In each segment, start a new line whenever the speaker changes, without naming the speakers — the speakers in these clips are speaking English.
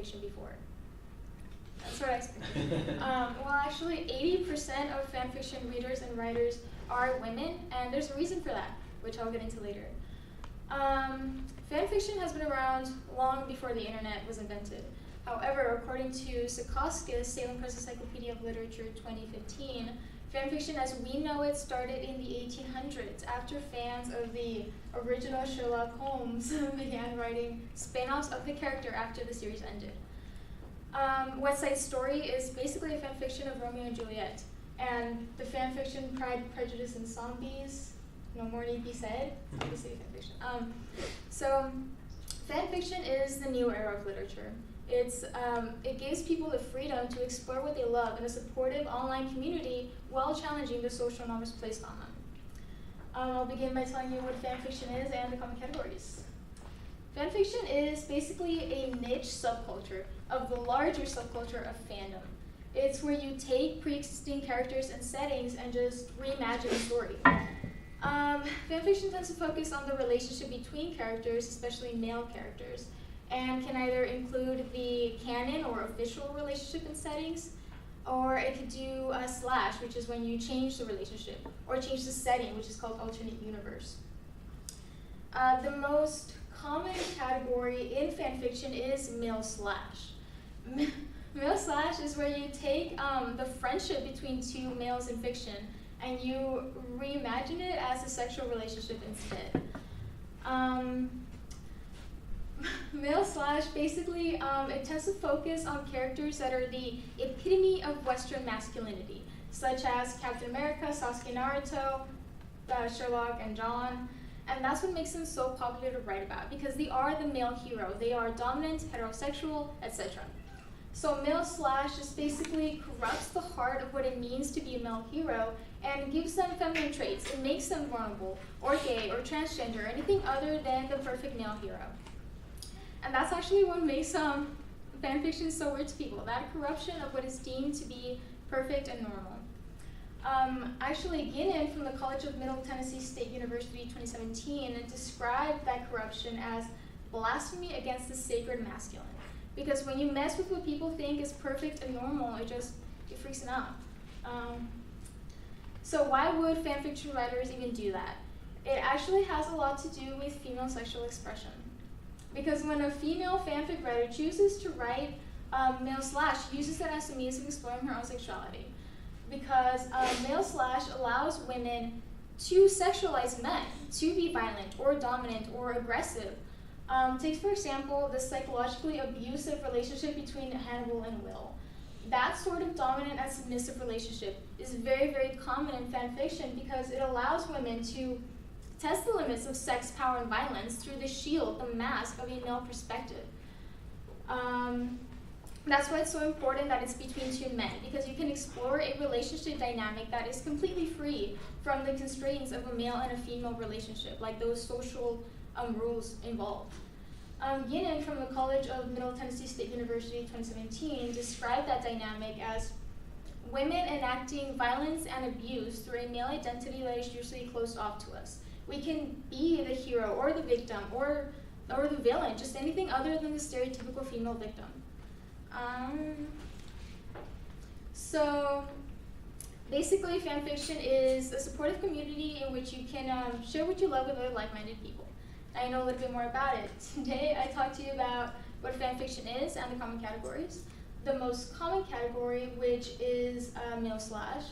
fiction before. That's what I expected. Well, actually, 80% of fan fiction readers and writers are women, and there's a reason for that, which I'll get into later. Fan fiction has been around long before the internet was invented. However, according to Secoscus, Salem Press Encyclopedia of Literature 2015, fan fiction as we know it started in the 1800s after fans of the original Sherlock Holmes began writing spin-offs of the character after the series ended. West Side Story is basically a fan fiction of Romeo and Juliet, and the fan fiction Pride, Prejudice, and Zombies, no more need be said, obviously fan fiction. So fan fiction is the new era of literature. It gives people the freedom to explore what they love in a supportive online community while challenging the social norms placed on them. I'll begin by telling you what fan fiction is and the common categories. Fan fiction is basically a niche subculture of the larger subculture of fandom. It's where you take pre-existing characters and settings and just reimagine the story. Fan fiction tends to focus on the relationship between characters, especially male characters, and can either include the canon or official relationship and settings, or it could do a slash, which is when you change the relationship, or change the setting, which is called alternate universe. The most common category in fan fiction is male slash. Male slash is where you take the friendship between two males in fiction and you reimagine it as a sexual relationship instead. Male slash, basically, it tends to focus on characters that are the epitome of Western masculinity, such as Captain America, Sasuke, Naruto, Sherlock, and John. And that's what makes them so popular to write about, because they are the male hero. They are dominant, heterosexual, etc. So male slash just basically corrupts the heart of what it means to be a male hero and gives them feminine traits. It makes them vulnerable, or gay, or transgender, or anything other than the perfect male hero. And that's actually what makes fan fiction so weird to people, that corruption of what is deemed to be perfect and normal. Actually, Guinan from the College of Middle Tennessee State University 2017 described that corruption as blasphemy against the sacred masculine. Because when you mess with what people think is perfect and normal, it freaks them out. So why would fan fiction writers even do that? It actually has a lot to do with female sexual expression. Because when a female fanfic writer chooses to write male slash, uses it as a means of exploring her own sexuality. Because male slash allows women to sexualize men, to be violent or dominant or aggressive. Take, for example, the psychologically abusive relationship between Hannibal and Will. That sort of dominant and submissive relationship is very, very common in fan fiction because it allows women to test the limits of sex, power, and violence through the shield, the mask of a male perspective. That's why it's so important that it's between two men, because you can explore a relationship dynamic that is completely free from the constraints of a male and a female relationship, like those social rules involved. Guinan from the College of Middle Tennessee State University 2017 described that dynamic as women enacting violence and abuse through a male identity that is usually closed off to us. We can be the hero or the victim or the villain, just anything other than the stereotypical female victim. So basically, fan fiction is a supportive community in which you can share what you love with other like-minded people. I know a little bit more about it. Today, I talked to you about what fan fiction is and the common categories. The most common category, which is male slash,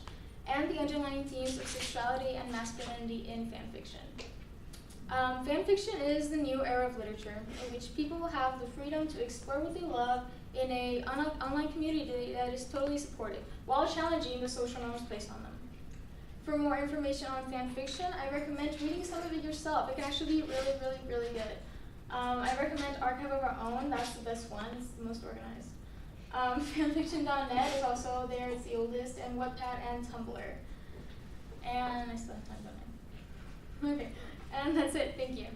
and the underlying themes of sexuality and masculinity in fan fiction. Fan fiction is the new era of literature in which people will have the freedom to explore what they love in an online community that is totally supportive, while challenging the social norms placed on them. For more information on fan fiction, I recommend reading some of it yourself. It can actually be really, really, really good. I recommend Archive of Our Own. That's the best one. It's the most organized. Fanfiction.net is also there. It's the oldest, and Wattpad and Tumblr. And I still have time, don't I? Okay, and that's it. Thank you.